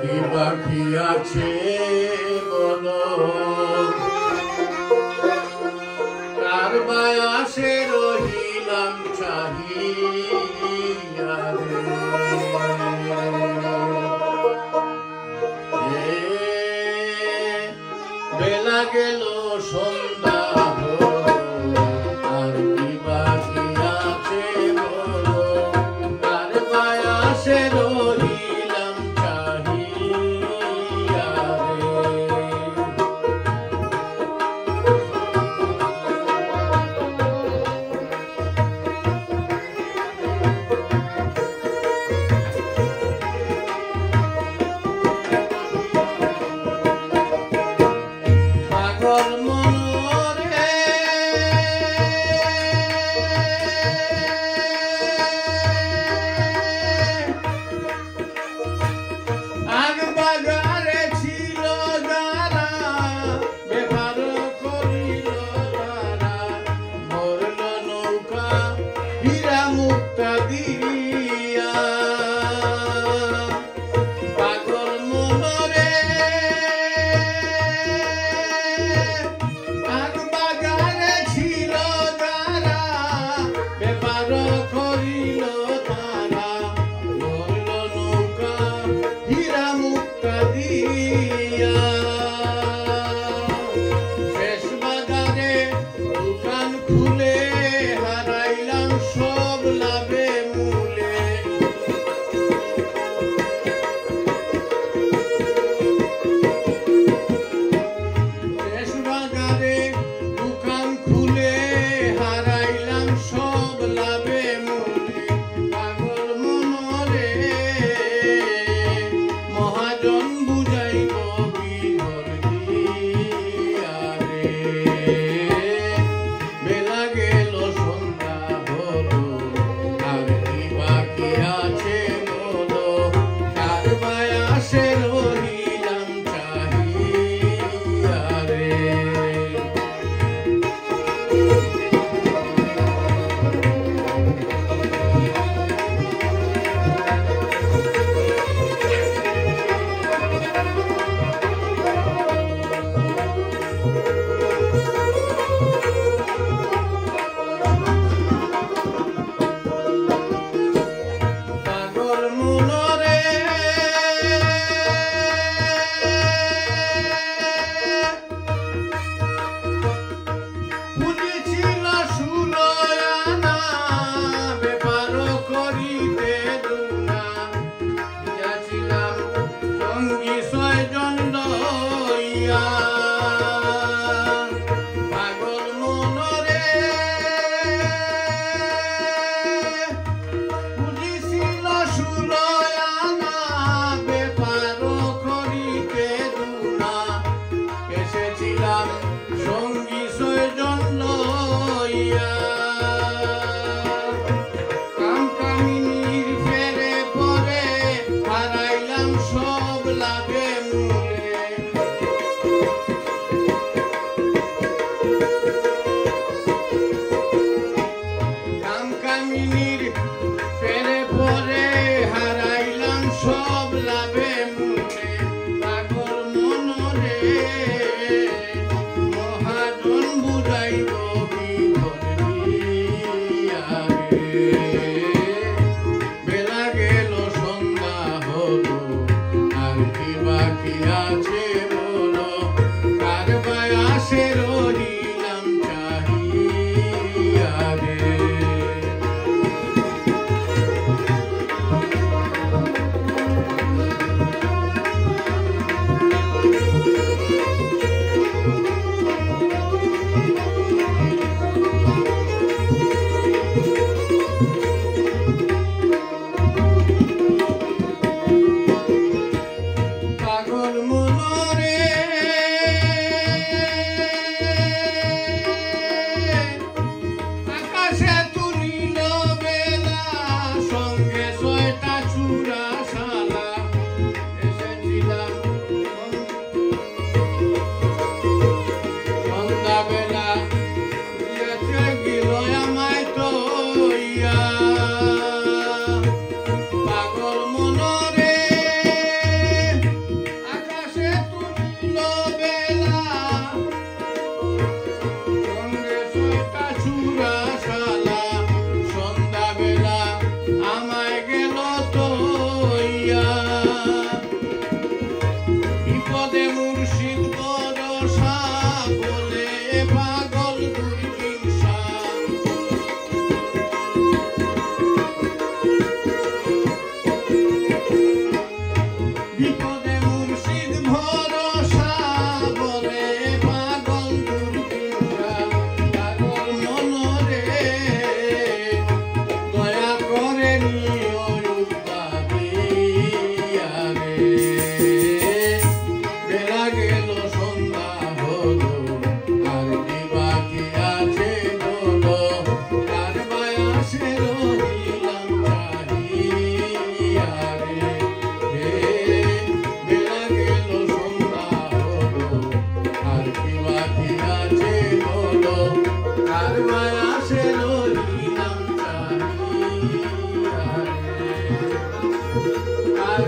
কি বাকি আছে বলো, কার বায়াসে রহিলাম চাহিয়া রে। বেলা গেল সন্ধ্যা হলো, আর কি বাকি আছে বলো, কার বায়াসে রহিলাম চাহিয়া রে। পাগল মনরে আগ বাগারে ছিল যারা, ব্যবহার করিল তারা, মরল নৌকা হীরা মুক্তা দিয়া। পাগল মনরে আগ বাগারে ছিল যারা, ব্যবহার করিল তারা, মরল নৌকা হীরা মুক্তা দিয়া। শেষ বাজারে দোকান খুলে হারাইলাম সব লাভে মূলে। শেষ বাজারে দোকান খুলে হারাইলাম সব লাভে মূলে। পাগল মনরে মহাজন বুঝাইব বিধর দিয়া রে। বেলা গেল সন্ধ্যা হলো, আর কি বাকি আছে বলো, কার বায়াসে রহিলাম চাহিয়া রে। পাগল মনরে পুঁজি ছিল 16 আনা, ব্যাপার করিতে দুনা। গিয়াছিলাম সঙ্গী 6 জন লইয়া। পাগল মনরে পুঁজি ছিল 16 আনা, ব্যাপার করিতে দুনা। এসেছিলাম সঙ্গী 6 জন লইয়া। কামকামিনীর ফেরে পরে হারাইলাম সব লাভে মূলে। কামকামিনীর ফেরে পরে হারাইলাম সব লাভে মূলে। পাগল মনরে মহাজন বুঝাইব বিধর দিয়া রে। বেলা গেল সন্ধ্যা হলো, আর কি বাকি আছে বলো, কার বায়াসে রহিলাম চাহিয়া রে। বিপদে মুর্শিদ ভরসা বলে পাগল দুর্হিংসা বিপদে মুর্শিদ ভরসা বলে পাগল দুর্হিংসা পাগল মনরে দয়া করে নিও উদ্ধারিয়া রে বেলা গেল সন্ধ্যা হলো আর কি বাকি আছে বলো কার বায়াসে রহিলাম চাহিয়া রে বেলা গেল সন্ধ্যা হলো আর কি বাকি আছে বলো কার বায়াসে রহিলাম চাহিয়া রে কার